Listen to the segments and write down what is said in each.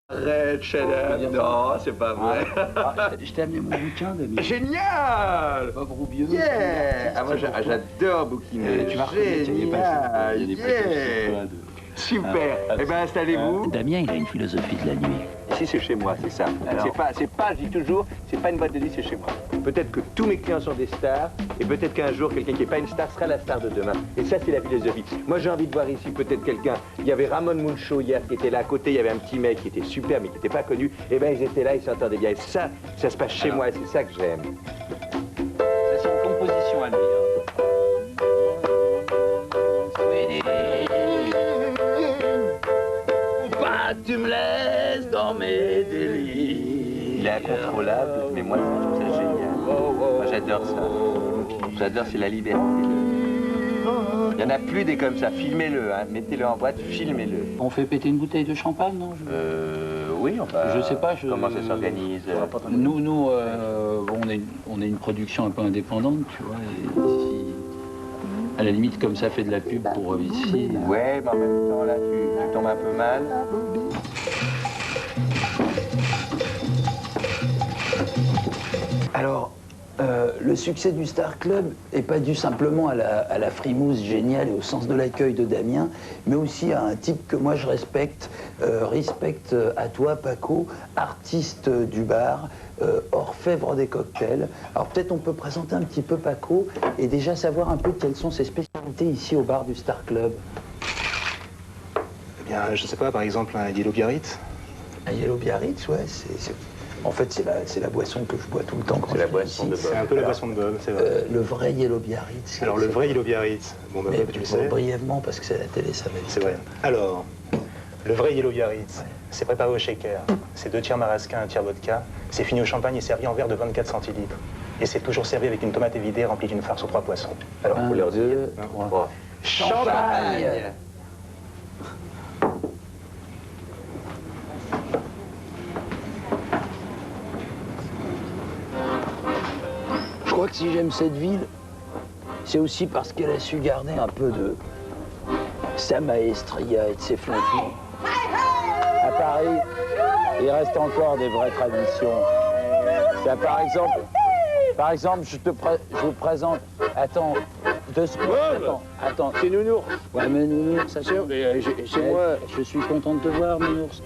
Arrête, shut up. Non, c'est pas vrai. Je t'ai amené mon bouquin, Damien. Génial! Bob Roubieux. Yeah! Ah, moi, j'adore bouquiner. Tu vas reconnaître, il y a des Génial! Super. Eh bien, installez-vous. Damien, il a une philosophie de la nuit. Ici, c'est chez moi, c'est ça. C'est pas, je dis toujours, c'est pas une boîte de nuit, c'est chez moi. Peut-être que tous mes clients sont des stars, et peut-être qu'un jour, quelqu'un qui n'est pas une star sera la star de demain. Et ça, c'est la philosophie. Moi, j'ai envie de voir ici peut-être quelqu'un. Il y avait Ramon Muncho hier qui était là à côté, il y avait un petit mec qui était super, mais qui n'était pas connu. Et bien, ils étaient là, ils s'entendaient bien. Et ça se passe chez moi, et c'est ça que j'aime. Ça, c'est une composition à lui. Tu me laisses dans mes délires. Il est incontrôlable, mais moi, je trouve ça génial. Moi, j'adore ça. J'adore, c'est la liberté. Il n'y en a plus des comme ça. Filmez-le, hein. Mettez-le en boîte, filmez-le. On fait péter une bouteille de champagne, non? Oui, enfin... Je sais pas. Comment ça s'organise? Nous, on est une production un peu indépendante, tu vois. Et ici, à la limite, comme ça fait de la pub pour ici. Ouais, mais en même temps, là, tu tombes un peu mal. Alors, le succès du Star Club n'est pas dû simplement à la frimousse géniale et au sens de l'accueil de Damien, mais aussi à un type que moi je respecte, à toi Paco, artiste du bar, orfèvre des cocktails. Alors peut-être on peut présenter un petit peu Paco et déjà savoir un peu quelles sont ses spécialités ici au bar du Star Club. Eh bien, je sais pas, par exemple, un Yellow Biarritz. Un Yellow Biarritz, ouais, en fait, c'est la boisson que je bois tout le temps quand je viens ici. C'est un peu la boisson de Bob, c'est vrai. Le vrai Yellow Biarritz. Alors, le vrai Yellow Biarritz, bon, bah, Bob, tu le sais. Brièvement, parce que c'est la télé, ça va vite. C'est vrai. Alors, le vrai Yellow Biarritz, c'est préparé au shaker. C'est 2 tiers marasquin, 1 tiers vodka. C'est fini au champagne et servi en verre de 24 centilitres. Et c'est toujours servi avec une tomate évidée remplie d'une farce aux 3 poissons. Alors, il faut leur dire... Champagne! Je crois que si j'aime cette ville, c'est aussi parce qu'elle a su garder un peu de sa maestria et de ses flanquis. À Paris, il reste encore des vraies traditions. Là, par exemple, je vous présente... Attends, 2 secondes, attends. C'est Nounours. Ouais, mais Nounours, ça sûr, chez moi... Je suis content de te voir, Nounours.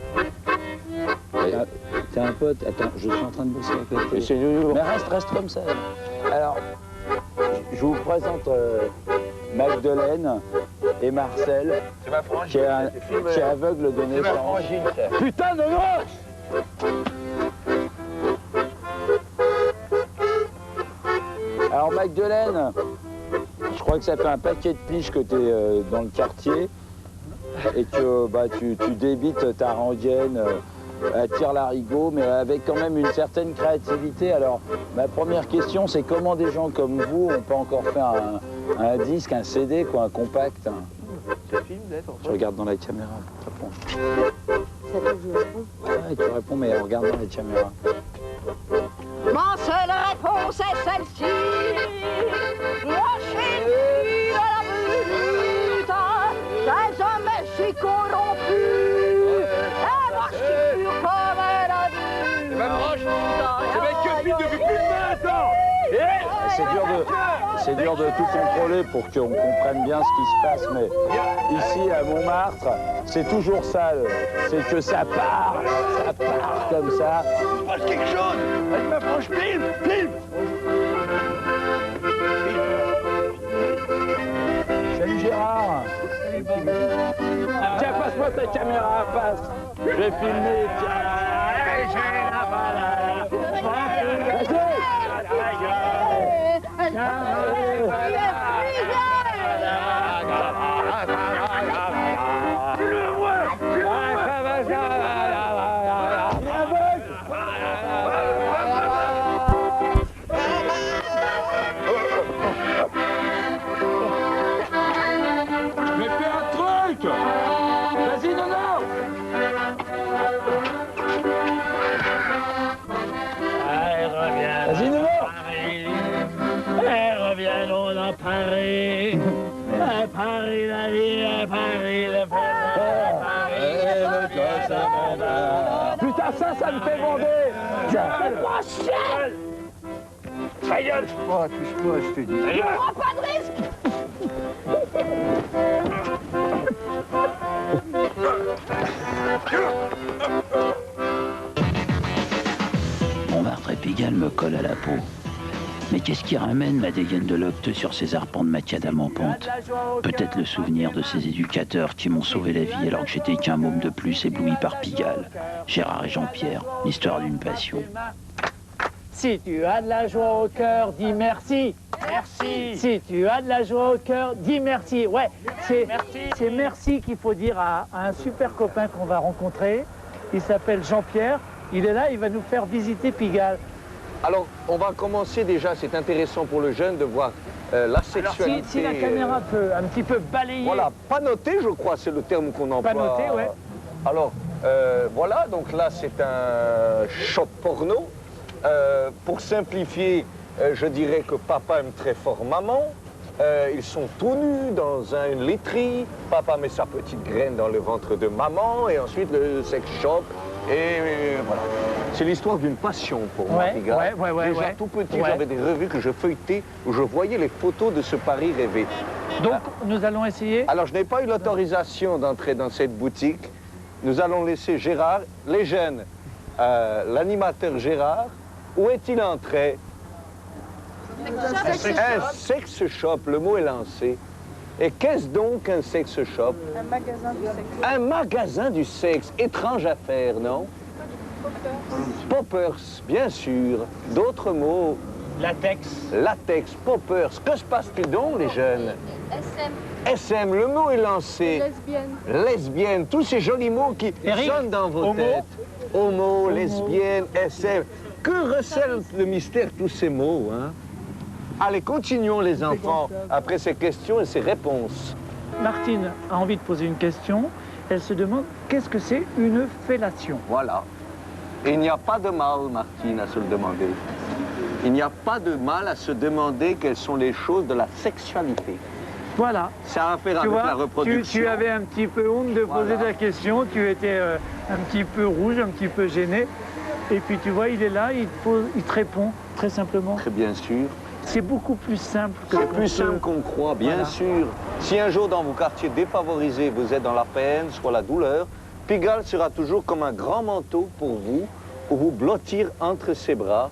T'es un pote. Attends, je suis en train de bosser à côté. C'est Nounours. Mais reste comme ça. Alors, je vous présente Magdeleine et Marcel, C'est ma frangine. qui est aveugle de C'est ma naissance. frangine, ça. Putain de noce! Alors Magdeleine, je crois que ça fait un paquet de piges que tu es dans le quartier et que bah, tu débites ta rengaine à tire-larigot, mais avec quand même une certaine créativité. Alors, ma première question, c'est comment des gens comme vous n'ont pas encore fait un disque, un CD, quoi, un compact. Ça filme, d'être. Je regarde dans la caméra pour te répondre. C'est à toi que je réponds. Ouais, tu réponds, mais regarde dans la caméra. Ma seule réponse est celle-ci. Moi, j'ai vu à la brute des hommes si corrompus. Et moi, je suis pur comme un adulte. C'est ma frange. C'est ma copine depuis plus de 20 ans. C'est dur de tout contrôler pour qu'on comprenne bien ce qui se passe, mais ici à Montmartre, c'est toujours ça, c'est que ça part comme ça. Il se passe quelque chose. Avec ma frange, pile. Salut Gérard. Tiens, passe-moi ta caméra, passe. Je vais filmer, Mais fais un truc. Vas-y, non. Vas-y, Nounours. Reviendrons dans Paris. À Paris la vie, à Paris le faire. ça me fait bander. Fais pas chier. Ta gueule. Oh, touche-moi, je te dis. On prend pas de risque. Montmartre et Pigalle me collent à la peau. Mais qu'est-ce qui ramène ma dégaine de l'octe sur ces arpents de macadam en pente? Peut-être le souvenir de ces éducateurs qui m'ont sauvé la vie alors que j'étais qu'un môme de plus ébloui par Pigalle. Gérard et Jean-Pierre, l'histoire d'une passion. Si tu as de la joie au cœur, dis merci. Merci. Si tu as de la joie au cœur, dis merci. Ouais, c'est merci qu'il faut dire à un super copain qu'on va rencontrer. Il s'appelle Jean-Pierre. Il est là, il va nous faire visiter Pigalle. Alors, on va commencer déjà, c'est intéressant pour le jeune de voir la sexualité. Alors, si la caméra peut un petit peu balayer... Voilà, pas noté, je crois, c'est le terme qu'on emploie. Pas noté, ouais. Alors, voilà, donc là, c'est un shop porno. Pour simplifier, je dirais que papa aime très fort maman. Ils sont tout nus dans une literie. Papa met sa petite graine dans le ventre de maman et ensuite le sex shop. Et voilà. C'est l'histoire d'une passion pour moi, Pigalle. Déjà tout petit, j'avais des revues que je feuilletais où je voyais les photos de ce Paris rêvé. Donc, nous allons essayer. Alors, je n'ai pas eu l'autorisation d'entrer dans cette boutique. Nous allons laisser Gérard, les jeunes, l'animateur Gérard. Où est-il entré? Un sex shop, le mot est lancé. Et qu'est-ce donc un sex shop? Un magasin du sexe. Un magasin du sexe. Étrange affaire, non? Poppers, bien sûr. D'autres mots? Latex. Latex, poppers. Que se passe-t-il donc, les jeunes? SM. SM, le mot est lancé. Lesbienne. Lesbienne, tous ces jolis mots qui sonnent dans vos têtes. Homo, lesbienne, SM. Que recèle le mystère tous ces mots, hein? Allez, continuons les enfants, après ces questions et ces réponses. Martine a envie de poser une question. Elle se demande qu'est-ce que c'est une fellation. Voilà. Et il n'y a pas de mal, Martine, à se le demander. Il n'y a pas de mal à se demander quelles sont les choses de la sexualité. Voilà. Ça a à faire avec la reproduction. Tu avais un petit peu honte de poser ta question, tu étais un petit peu rouge, un petit peu gêné. Et puis tu vois, il est là, il te répond très simplement. Très bien sûr. C'est beaucoup plus simple que... C'est plus simple qu'on croit, bien sûr. Si un jour dans vos quartiers défavorisés, vous êtes dans la peine, soit la douleur, Pigalle sera toujours comme un grand manteau pour vous blottir entre ses bras.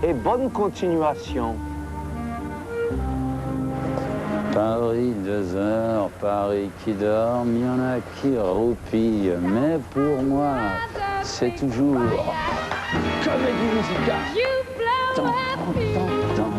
Et bonne continuation. Paris 2 heures, Paris qui dort, il y en a qui roupillent. Mais pour moi, c'est toujours comédie musicale. Tant, tant, tant.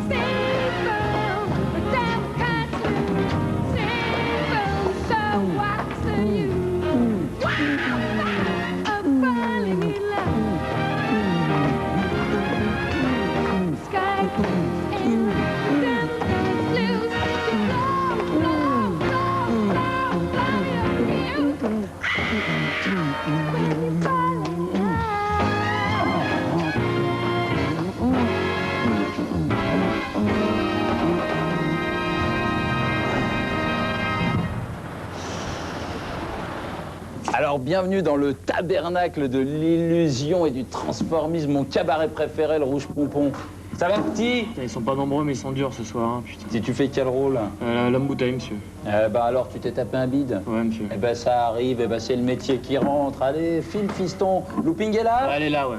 Alors, bienvenue dans le tabernacle de l'illusion et du transformisme, mon cabaret préféré, le Rouge Pompon. Ça va, petit? Ils sont pas nombreux, mais ils sont durs ce soir, hein, putain. Si tu fais quel rôle? L'homme bouteille, monsieur. Bah alors, tu t'es tapé un bide? Ouais, monsieur. Eh ben, ça arrive, eh ben, c'est le métier qui rentre. Allez, file, fiston. Looping est là? Elle est là, ouais.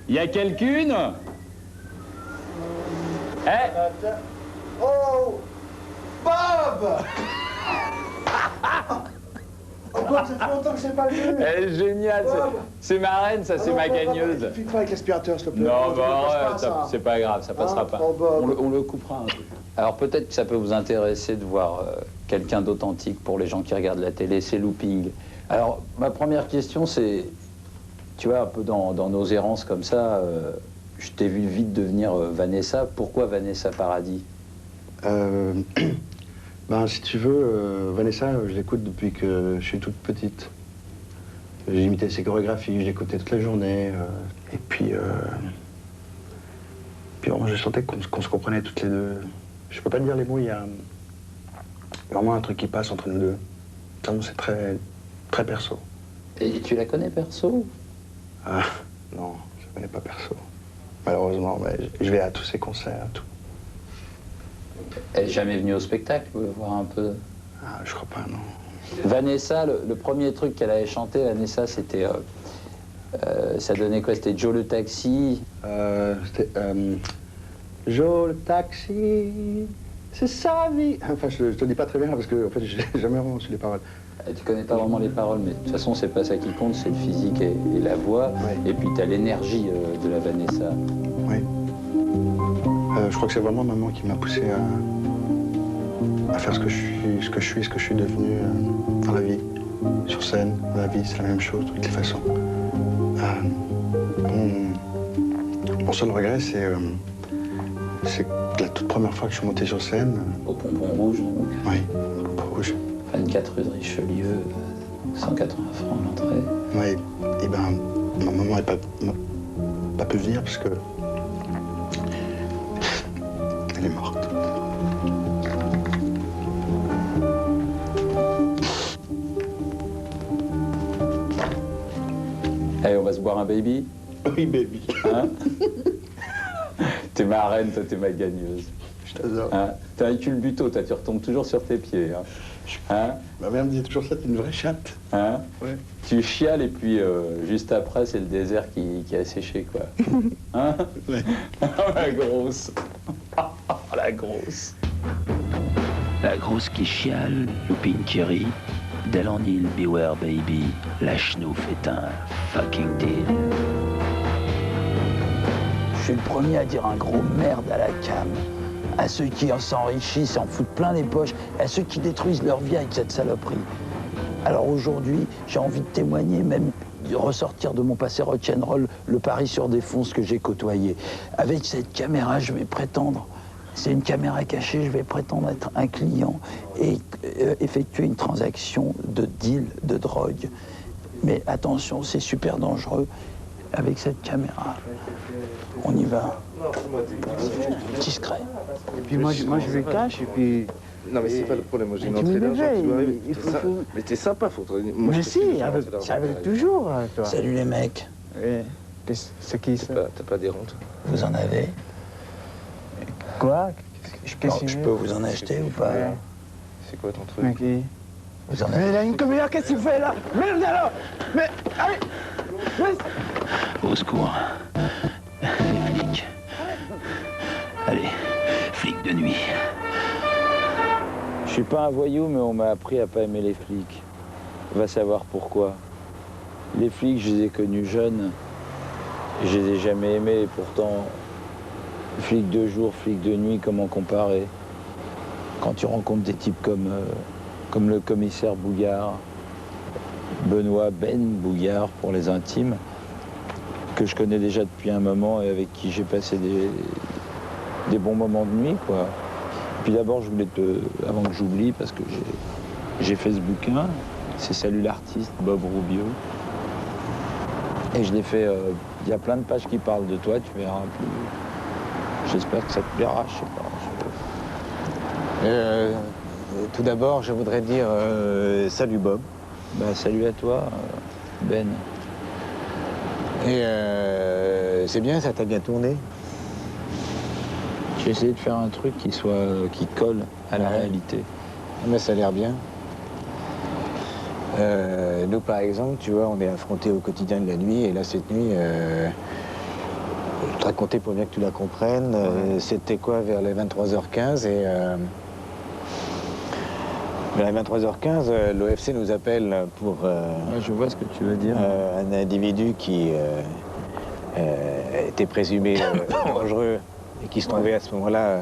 Y a quelqu'une? Eh? Oh! Bob! Oh Bob, ça fait longtemps que je n'ai pas vu. Elle est géniale, c'est ma reine, ça, c'est ma gagneuse. Fique pas avec l'aspirateur, s'il te plaît. Non, bah c'est pas grave, ça passera pas. On le coupera. Alors peut-être que ça peut vous intéresser de voir quelqu'un d'authentique pour les gens qui regardent la télé, c'est Looping. Alors ma première question c'est, tu vois, un peu dans nos errances comme ça, je t'ai vu vite devenir Vanessa. Pourquoi Vanessa Paradis? Ben, si tu veux, Vanessa, je l'écoute depuis que je suis toute petite. J'imitais ses chorégraphies, je l'écoutais toute la journée. Et puis vraiment, je sentais qu'on se comprenait toutes les deux. Je peux pas te dire les mots, il y a vraiment un truc qui passe entre nous deux. C'est très, très perso. Et tu la connais perso? Non, je ne connais pas perso. Malheureusement, mais je vais à tous ces concerts, tout. Elle n'est jamais venue au spectacle, voir un peu? Ah, je crois pas, non. Vanessa, le premier truc qu'elle avait chanté, Vanessa, c'était... ça donnait quoi? C'était Joe le taxi? C'était... Joe le taxi, c'est sa vie. Enfin, je te dis pas très bien parce que en fait, j'ai jamais vraiment su les paroles. Tu connais pas vraiment les paroles, mais de toute façon, c'est pas ça qui compte, c'est le physique et la voix. Ouais. Et puis, t'as l'énergie de la Vanessa. Oui. Je crois que c'est vraiment maman qui m'a poussé à faire ce que je suis devenu dans la vie. Sur scène, dans la vie, c'est la même chose de toutes les façons. Mon seul regret, c'est la toute première fois que je suis monté sur scène. Au Pompon Rouge, donc. Oui, au Pompon Rouge. 24 rue de Richelieu, 180 francs l'entrée. Oui, et ben, ma maman n'a pas pu venir parce que elle est morte. Allez, on va se boire un baby? Oui, baby. Hein? T'es ma reine, toi, t'es ma gagneuse. Je t'adore. Hein? T'es un culbuto, toi, tu retombes toujours sur tes pieds. Hein? Hein? Ma mère me dit toujours ça, t'es une vraie chatte. Hein? Ouais. Tu chiales et puis juste après, c'est le désert qui a séché, quoi. Hein? Ouais. La grosse. La grosse. La grosse qui chiale, Loupine qui rit, Del en île, beware baby, la chenouf est un fucking deal. Je suis le premier à dire un gros merde à la cam, à ceux qui s'enrichissent, s'en foutent plein les poches, à ceux qui détruisent leur vie avec cette saloperie. Alors aujourd'hui, j'ai envie de témoigner, même de ressortir de mon passé rock'n'roll, le Paris sur des fonces que j'ai côtoyé. Avec cette caméra, je vais prétendre, c'est une caméra cachée, je vais prétendre être un client et effectuer une transaction de deal de drogue. Mais attention, c'est super dangereux avec cette caméra. On y va. Discret. Et puis moi je me cache et puis... Non mais c'est pas le problème, moi j'ai une tu entrée me d'argent qui doit arriver. il faut- Mais t'es sympa, faut... Moi, Mais je si, ça arrive toujours, toi. Salut les mecs, Oui. C'est qui ça? T'as pas des rondes? vous en avez? Quoi? Non, je peux vous en acheter ou pas? Ouais. C'est quoi ton truc? Mais qui? Vous en Mais avez? il a une comédie, qu'est-ce que tu fais là? Merde alors! Mais, allez! Au secours. Les flics. Allez, flics de nuit. Je suis pas un voyou, mais on m'a appris à pas aimer les flics. Va savoir pourquoi. Les flics, je les ai connus jeunes. Je les ai jamais aimés, et pourtant, flics de jour, flics de nuit, comment comparer? Quand tu rencontres des types comme le commissaire Bouillard, Benoît Ben Bouillard pour les intimes, que je connais déjà depuis un moment et avec qui j'ai passé des bons moments de nuit, quoi. Puis d'abord, je voulais avant que j'oublie, parce que j'ai fait ce bouquin, c'est Salut l'artiste, Bob Rubio. Et je l'ai fait, il y a plein de pages qui parlent de toi, tu verras. J'espère que ça te plaira, je sais pas. Tout d'abord, je voudrais dire salut Bob. Bah, salut à toi, Ben. Et c'est bien, ça t'a bien tourné. J'ai essayé de faire un truc qui colle à la réalité. Mais ça a l'air bien. Nous, par exemple, tu vois, on est affrontés au quotidien de la nuit, et là, cette nuit, je te racontais pour bien que tu la comprennes, c'était quoi, vers les 23h15, et vers les 23h15, l'OFC nous appelle pour Ouais, je vois ce que tu veux dire. un individu qui était présumé dangereux et qui se trouvait à ce moment-là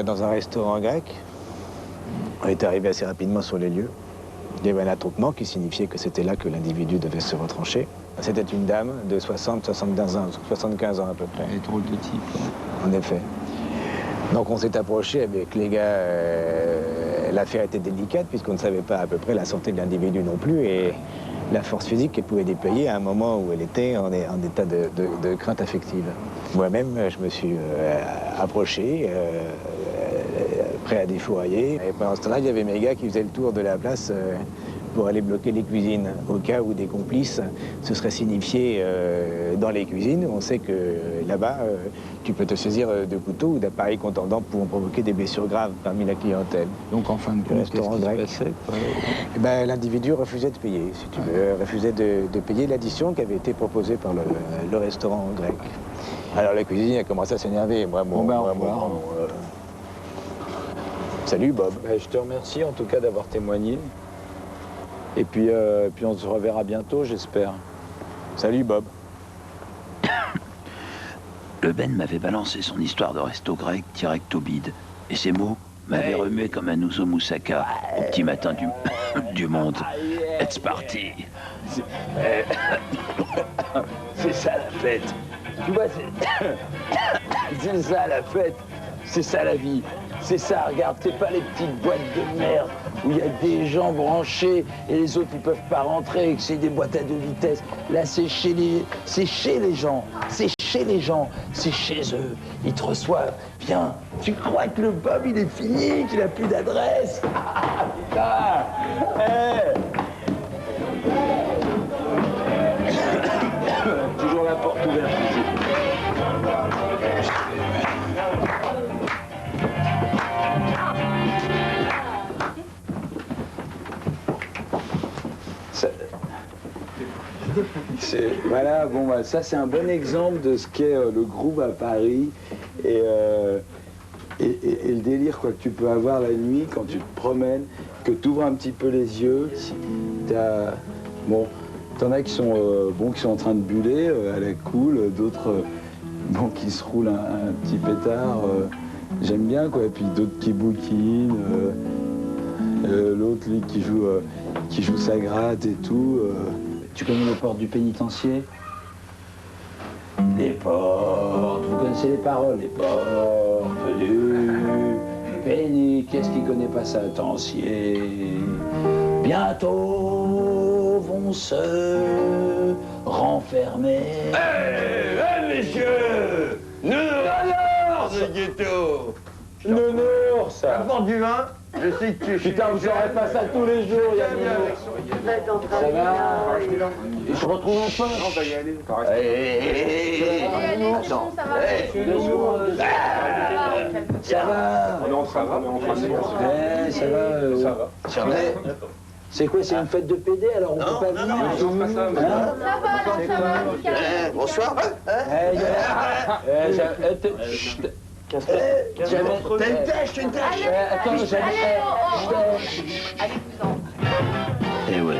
dans un restaurant grec. On est arrivé assez rapidement sur les lieux. Il y avait un attroupement qui signifiait que c'était là que l'individu devait se retrancher. C'était une dame de 75 ans à peu près. Elle est drôle de type. En effet. Donc on s'est approché avec les gars. L'affaire était délicate puisqu'on ne savait pas à peu près la santé de l'individu non plus et la force physique qu'elle pouvait déployer à un moment où elle était en état de crainte affective. Moi-même, je me suis approché, prêt à défourailler. Et pendant ce temps-là, il y avait mes gars qui faisaient le tour de la place pour aller bloquer les cuisines, au cas où des complices se seraient signifiés dans les cuisines. On sait que là-bas, tu peux te saisir de couteaux ou d'appareils contendants pour provoquer des blessures graves parmi la clientèle. Donc en fin de compte, qu'est-ce qui se passait, quoi? Eh ben, l'individu refusait de payer, si tu veux, refusait de payer l'addition qui avait été proposée par le restaurant grec. Alors la cuisine a commencé à s'énerver. Salut Bob. Je te remercie en tout cas d'avoir témoigné. Et puis on se reverra bientôt, j'espère. Salut Bob. Le Ben m'avait balancé son histoire de resto grec direct au bide. Et ces mots m'avaient remué comme un ouzo moussaka au petit matin du monde. It's parti. C'est ça la fête. Tu vois, c'est ça la fête. C'est ça la vie. C'est ça, regarde, c'est pas les petites boîtes de merde où il y a des gens branchés et les autres ils peuvent pas rentrer et que c'est des boîtes à 2 vitesses. Là c'est chez les gens, c'est chez les gens, c'est chez eux. Ils te reçoivent. Viens, tu crois que le Bob il est fini, qu'il a plus d'adresse? Ah putain, hey. Toujours la porte ouverte ici. Voilà, bon, bah, ça c'est un bon exemple de ce qu'est le groove à Paris et le délire quoi, que tu peux avoir la nuit quand tu te promènes, que tu ouvres un petit peu les yeux. Bon, t'en as qui sont, qui sont en train de buller à la cool, d'autres qui se roulent un petit pétard, j'aime bien quoi, et puis d'autres qui bouquinent, l'autre lui qui joue sa gratte et tout. Tu connais les portes du pénitencier? Les portes, vous connaissez les paroles? Les portes du pénitencier, qu'est-ce qui connaît pas ça, Tancier? Bientôt vont se renfermer. Messieurs! Nounours, ce ghetto! Nounours! La porte du vin? Je sais que tu... Putain, vous saurez pas ça tous les jours, il y a Nounours. Ça va? Je retrouve un peu. On va y aller. Attends. Ça va? On est en train de... Ça va. Ça va. C'est quoi, c'est une fête de PD, alors on peut pas venir? Bonsoir. T'as une tâche, Attends, Eh ouais,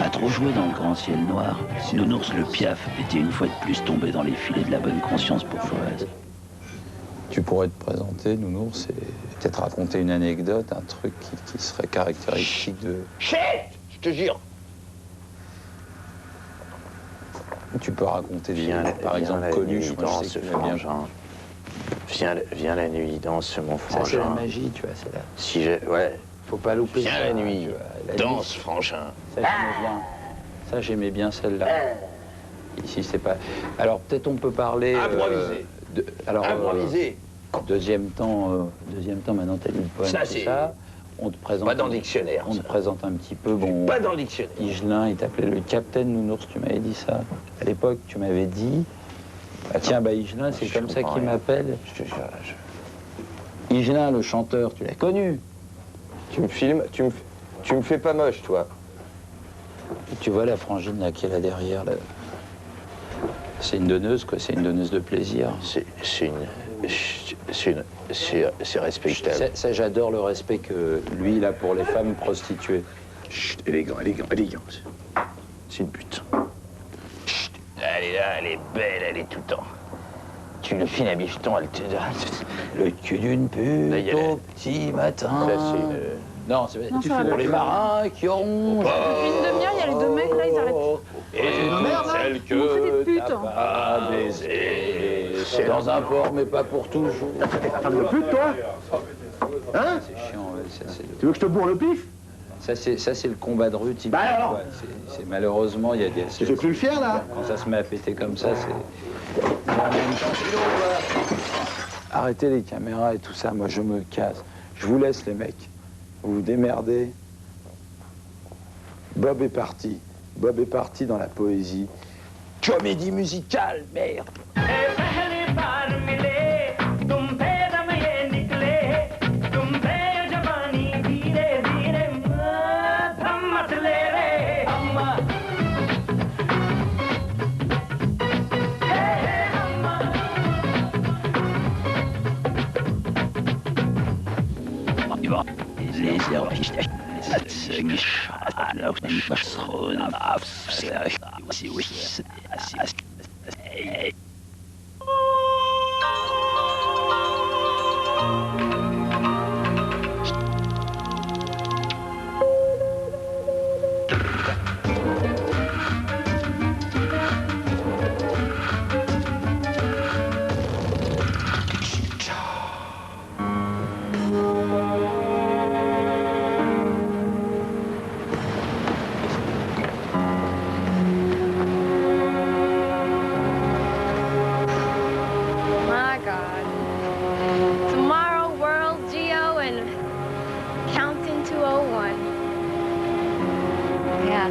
à trop jouer dans le grand ciel noir, Nounours le Piaf était une fois de plus tombé dans les filets de la bonne conscience bourgeoise. Tu pourrais te présenter, Nounours, et peut-être raconter une anecdote, un truc qui serait caractéristique de... Chut! Je te jure! Tu peux raconter des par exemple, Coluche, moi je sais que tu bien. Viens la nuit, danse mon frangin. Ça c'est la magie, tu vois, c'est là. Si j'ai... Ouais. Faut pas louper. Viens la nuit, danse frangin. Ça j'aimais bien celle-là. Ici c'est pas... Alors peut-être on peut parler... Improviser. Improviser. Deuxième temps, maintenant t'as lu le poème, ça, c'est ça. On te présente... Pas dans le dictionnaire. On te présente un petit peu, bon... Pas dans le dictionnaire. Higelin, il t'appelait le Capitaine Nounours, tu m'avais dit ça. À l'époque, tu m'avais dit... Ah tiens, Higelin, c'est comme ça qu'il m'appelle. Je te jure, là, Higelin, le chanteur, tu l'as connu. Tu me filmes, tu me fais pas moche, toi. Et tu vois la frangine là qui est là derrière, là. C'est une donneuse, quoi, c'est une donneuse de plaisir. C'est respectable. Ça, j'adore le respect que lui, il a pour les femmes prostituées. Chut, élégant. C'est une pute. Chut, elle est là, elle est belle, elle est tout le temps. Tu le files à bicheton, elle te donne le cul d'une pute au petit matin. Ça, non, c'est pour les marins qui auront... Depuis une demi-heure, il y a les deux mecs, là, ils arrêtent. Et celle que t'as pas baisé, c'est dans un port, mais pas pour toujours. T'es pas femme de pute, toi? Hein? C'est chiant, ouais. Tu veux que je te bourre le pif? Ça, c'est le combat de rue typique. Bah alors? C'est malheureusement, il y a des... Tu fais plus le fier, là? Quand ça se met à péter comme ça, c'est... Arrêtez les caméras et tout ça, moi je me casse. Je vous laisse, les mecs. Vous vous démerdez. Bob est parti. Bob est parti dans la poésie. Comédie musicale, merde. My God. Tomorrow, World Geo, and counting to 01. Yeah.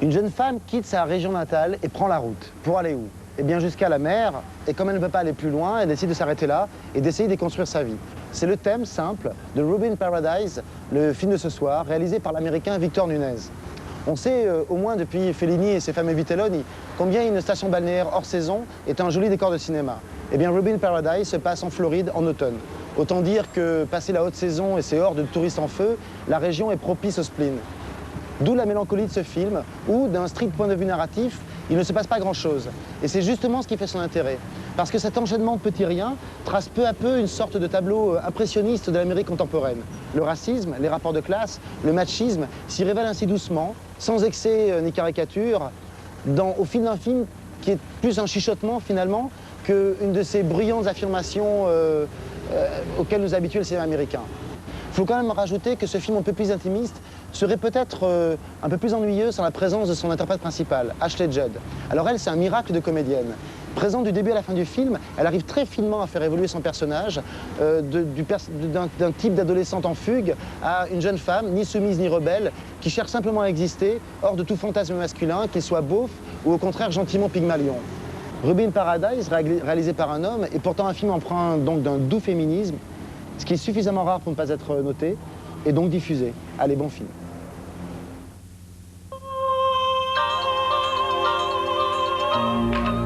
Une jeune femme quitte sa région natale et prend la route. Pour aller où? Eh bien jusqu'à la mer, et comme elle ne peut pas aller plus loin, elle décide de s'arrêter là et d'essayer de construire sa vie. C'est le thème simple de Ruby in Paradise, le film de ce soir, réalisé par l'américain Victor Nunez. On sait, au moins depuis Fellini et ses fameux Vitelloni, combien une station balnéaire hors saison est un joli décor de cinéma. Eh bien Ruby in Paradise se passe en Floride en automne. Autant dire que, passé la haute saison et ses hordes de touristes en feu, la région est propice au spleen. D'où la mélancolie de ce film, où, d'un strict point de vue narratif, il ne se passe pas grand-chose. Et c'est justement ce qui fait son intérêt. Parce que cet enchaînement de petits riens trace peu à peu une sorte de tableau impressionniste de l'Amérique contemporaine. Le racisme, les rapports de classe, le machisme s'y révèlent ainsi doucement, sans excès ni caricature, au fil d'un film qui est plus un chuchotement finalement qu'une de ces bruyantes affirmations auxquelles nous habitue le cinéma américain. Il faut quand même rajouter que ce film un peu plus intimiste serait peut-être un peu plus ennuyeux sans la présence de son interprète principal, Ashley Judd. Alors elle, c'est un miracle de comédienne. Présente du début à la fin du film, elle arrive très finement à faire évoluer son personnage d'un type d'adolescente en fugue à une jeune femme, ni soumise ni rebelle, qui cherche simplement à exister, hors de tout fantasme masculin, qu'il soit beauf ou au contraire gentiment Pygmalion. Ruby in Paradise, réalisé par un homme, est pourtant un film empreint donc d'un doux féminisme, ce qui est suffisamment rare pour ne pas être noté, et donc diffusé. Allez, bon film. Thank you.